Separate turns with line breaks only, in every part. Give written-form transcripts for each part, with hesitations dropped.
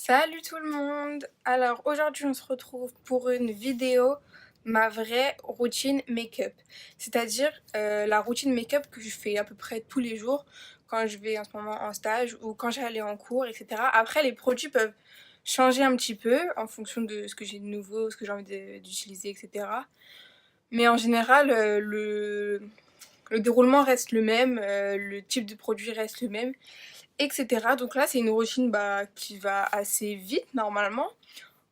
Salut tout le monde! Alors aujourd'hui on se retrouve pour une vidéo, ma vraie routine make-up. C'est-à-dire la routine make-up que je fais à peu près tous les jours quand je vais en ce moment en stage ou quand j'allais en cours, etc. Après les produits peuvent changer un petit peu en fonction de ce que j'ai de nouveau, ce que j'ai envie d'utiliser, etc. Mais en général le déroulement reste le même, le type de produit reste le même, etc. Donc là, c'est une routine qui va assez vite normalement.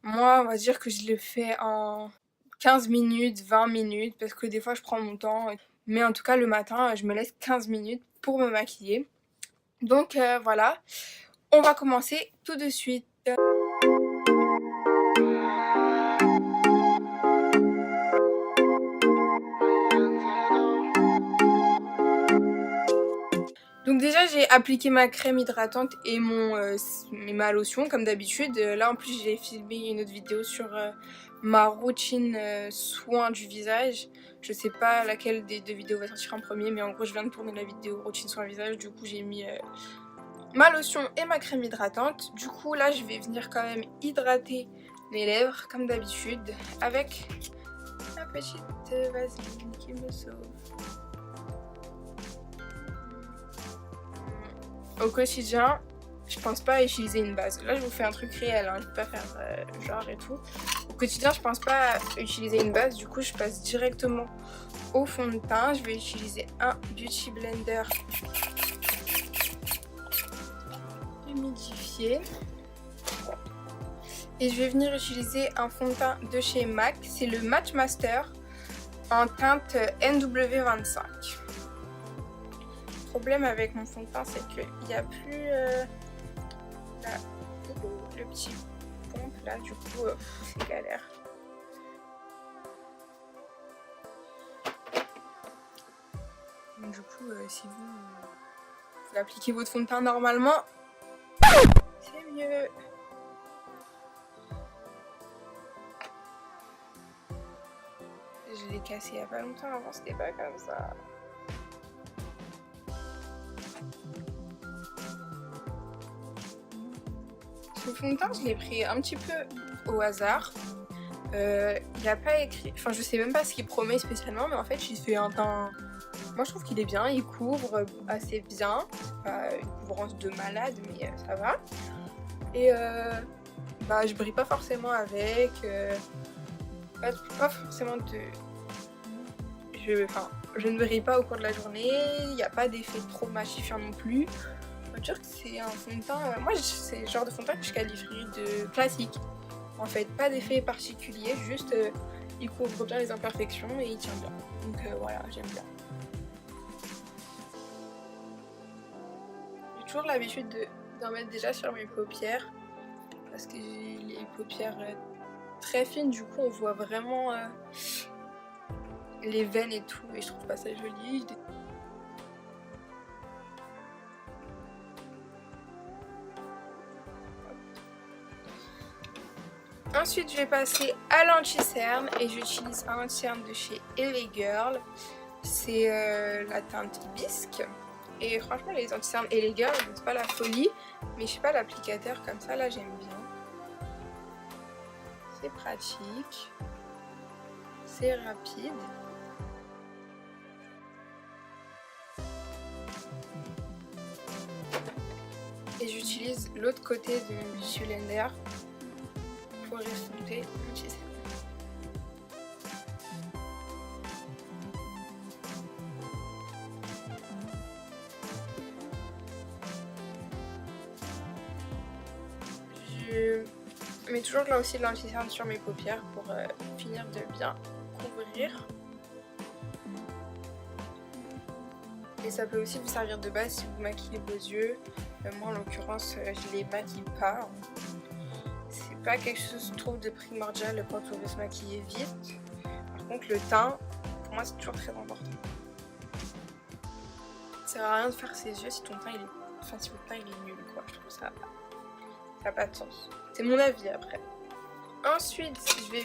Moi, on va dire que je le fais en 15 minutes, 20 minutes, parce que des fois, je prends mon temps. Mais en tout cas, le matin, je me laisse 15 minutes pour me maquiller. Donc voilà, on va commencer tout de suite. Donc déjà j'ai appliqué ma crème hydratante et ma lotion comme d'habitude. Là en plus j'ai filmé une autre vidéo sur ma routine soin du visage. Je sais pas laquelle des deux vidéos va sortir en premier, mais en gros je viens de tourner la vidéo routine soin visage. Du coup j'ai mis ma lotion et ma crème hydratante. Du coup là je vais venir quand même hydrater mes lèvres comme d'habitude avec ma petite vaseline qui me sauve. Au quotidien, je pense pas à utiliser une base. Là, je vous fais un truc réel, hein, je peux pas faire genre et tout. Au quotidien, je pense pas à utiliser une base, du coup, je passe directement au fond de teint. Je vais utiliser un Beauty Blender humidifié. Et je vais venir utiliser un fond de teint de chez MAC. C'est le Match Master en teinte NW25. Le problème avec mon fond de teint, c'est qu'il n'y a plus le petit pompe là, du coup c'est galère. Donc, du coup si vous appliquez votre fond de teint normalement, c'est mieux. Je l'ai cassé il y a pas longtemps, avant c'était pas comme ça. Ce fond de teint, je l'ai pris un petit peu au hasard. Il a pas écrit, enfin je sais même pas ce qu'il promet spécialement, mais en fait il fait un teint. Moi je trouve qu'il est bien, il couvre assez bien. C'est pas une couvrance de malade, mais ça va. Et je brille pas forcément avec. Pas forcément de. Je ne brille pas au cours de la journée, il n'y a pas d'effet trop machifiant non plus. On va dire que c'est un fond de teint. Moi c'est le genre de fond de teint que je qualifierais de classique. En fait, pas d'effet particulier, juste il couvre bien les imperfections et il tient bien. Donc voilà, j'aime bien. J'ai toujours l'habitude d'en mettre déjà sur mes paupières parce que j'ai les paupières très fines, du coup on voit vraiment les veines et tout, et je trouve pas ça joli. Ensuite je vais passer à l'anti-cerne et j'utilise un anti-cerne de chez LA Girl. C'est la teinte bisque. Et franchement les anti-cernes LA Girl, c'est pas la folie, mais je sais pas, l'applicateur comme ça là j'aime bien. C'est pratique, c'est rapide. Et j'utilise l'autre côté de mon Beauty Blender pour estomper l'anti-cerne. Je mets toujours là aussi de l'anti-cerne sur mes paupières pour finir de bien couvrir. Et ça peut aussi vous servir de base si vous maquillez vos yeux. Moi en l'occurrence je les maquille pas. C'est pas quelque chose je trouve de primordial quand on veut se maquiller vite. Par contre le teint, pour moi c'est toujours très important. Ça sert à rien de faire ses yeux si ton teint il est. Enfin si votre teint il est nul quoi. Je trouve ça n'a pas de sens. C'est mon avis après. Ensuite, je vais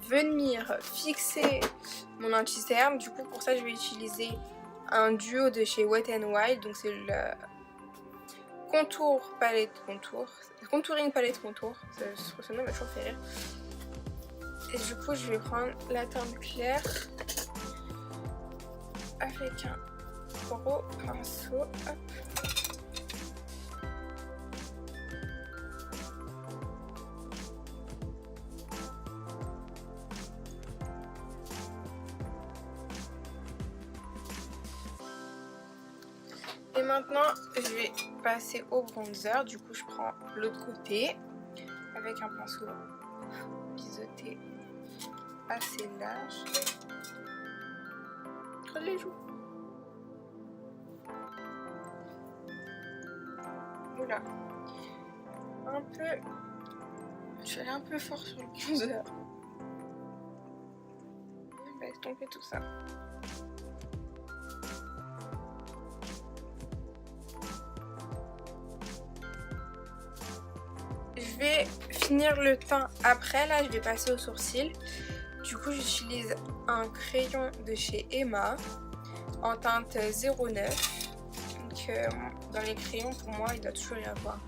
venir fixer mon anti-cerne. Du coup, pour ça, je vais utiliser un duo de chez Wet n Wild. Donc, c'est le contouring palette contour, ce nom m'a toujours fait rire. Et du coup je vais prendre la teinte claire avec un gros pinceau, hop. Et maintenant je vais passer au bronzer, du coup je prends l'autre côté avec un pinceau biseauté assez large. Entre les joues. Oula. Je suis allée un peu fort sur le bronzer. On va estomper tout ça. Je vais finir le teint après, là je vais passer au sourcil. Du coup j'utilise un crayon de chez Emma en teinte 09. Donc dans les crayons pour moi il doit toujours y avoir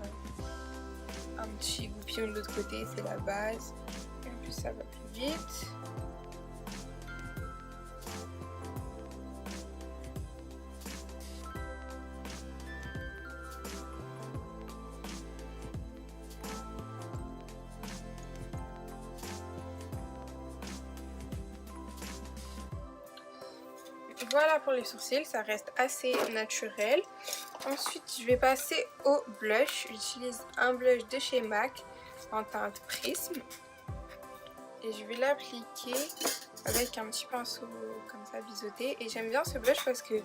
un petit goupillon de l'autre côté, c'est la base. Et en plus ça va plus vite. Voilà pour les sourcils, ça reste assez naturel. Ensuite, je vais passer au blush. J'utilise un blush de chez MAC en teinte prisme. Et je vais l'appliquer avec un petit pinceau comme ça biseauté. Et j'aime bien ce blush parce que,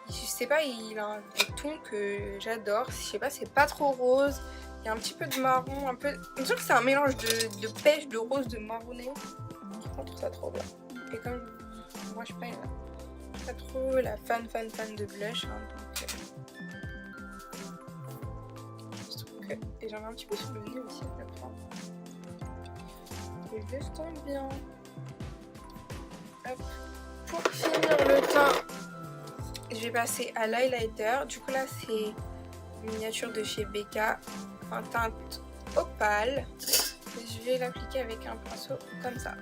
je sais pas, il a des tons que j'adore. Je sais pas, c'est pas trop rose. Il y a un petit peu de marron, un peu... Je trouve que c'est un mélange de pêche, de rose, de marronné. Je trouve ça trop bien. Et comme moi, je sais pas... Pas trop la fan de blush, hein, donc je trouve que... Et j'en ai un petit peu sur le nez aussi à la fin. Et je l'estompe bien. Hop. Pour finir le teint, je vais passer à l'highlighter. Du coup là c'est une miniature de chez Becca en teinte opale. Et je vais l'appliquer avec un pinceau comme ça.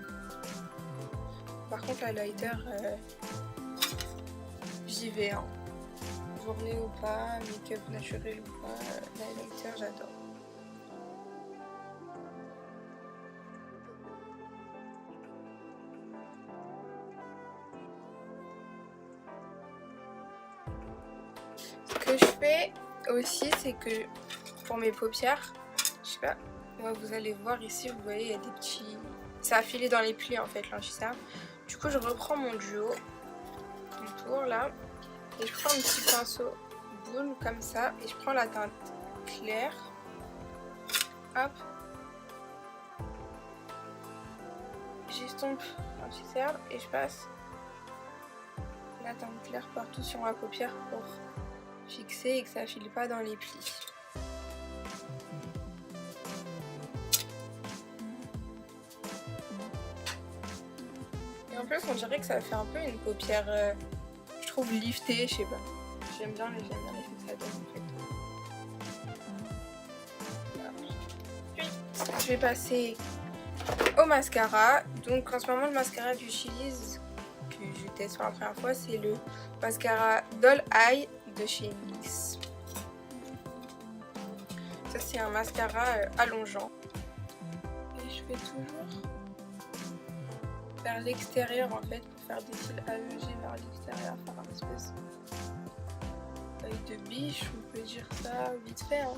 Par contre l'highlighter... j'y vais, hein. Journée ou pas, make-up naturel ou pas, l'highlighter j'adore. Ce que je fais aussi, c'est que pour mes paupières, je sais pas, moi, vous allez voir ici, vous voyez, il y a des petits... Ça a filé dans les plis en fait, l'anti-cerne. Du coup, je reprends mon duo. Tour là et je prends un petit pinceau boule comme ça et je prends la teinte claire, hop, j'estompe l'anti-cerne et je passe la teinte claire partout sur ma paupière pour fixer et que ça file pas dans les plis. Et en plus on dirait que ça fait un peu une paupière je trouve liftée, je sais pas. J'aime bien l'effet que ça donne en fait. Voilà. Puis je vais passer au mascara. Donc en ce moment le mascara que j'utilise, que je teste pour la première fois, c'est le mascara Doll Eye de chez NYX. Ça c'est un mascara allongeant. Et je fais toujours vers l'extérieur en fait pour faire des cils allongés vers l'extérieur, faire un espèce de biche, on peut dire ça vite fait, hein.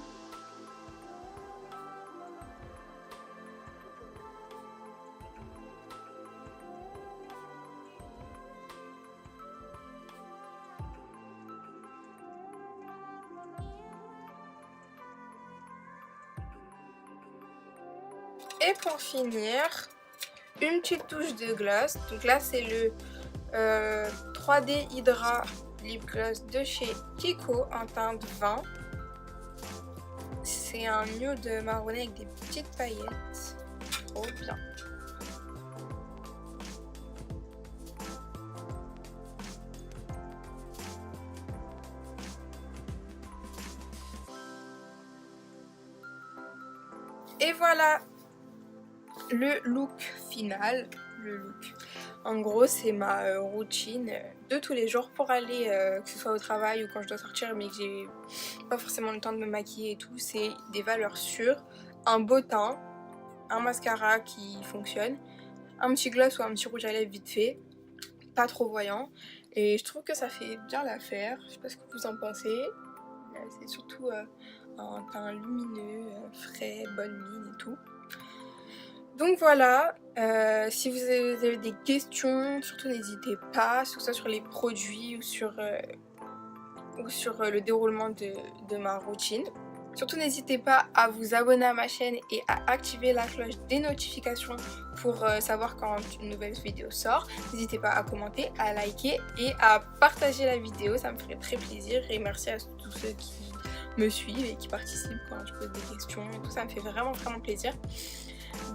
Et pour finir, une petite touche de gloss. Donc là c'est le 3D Hydra Lip Gloss de chez Kiko en teinte 20. C'est un nude marronné avec des petites paillettes. Trop bien. Et voilà le look final. En gros, c'est ma routine de tous les jours pour aller, que ce soit au travail ou quand je dois sortir mais que j'ai pas forcément le temps de me maquiller et tout. C'est des valeurs sûres, un beau teint, un mascara qui fonctionne, un petit gloss ou un petit rouge à lèvres vite fait, pas trop voyant. Et je trouve que ça fait bien l'affaire. Je sais pas ce que vous en pensez. C'est surtout un teint lumineux, frais, bonne mine et tout. Donc voilà, si vous avez des questions, surtout n'hésitez pas, que ce soit sur les produits ou sur le déroulement de ma routine. Surtout n'hésitez pas à vous abonner à ma chaîne et à activer la cloche des notifications pour savoir quand une nouvelle vidéo sort. N'hésitez pas à commenter, à liker et à partager la vidéo, ça me ferait très plaisir. Et merci à tous ceux qui me suivent et qui participent quand je pose des questions et tout, ça me fait vraiment plaisir.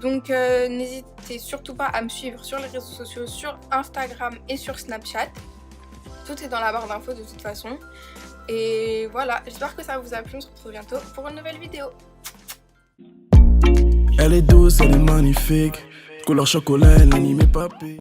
Donc n'hésitez surtout pas à me suivre sur les réseaux sociaux, sur Instagram et sur Snapchat. Tout est dans la barre d'infos de toute façon. Et voilà, j'espère que ça vous a plu. On se retrouve bientôt pour une nouvelle vidéo.
Elle est douce, elle est magnifique. Couleur chocolat, elle anime papé.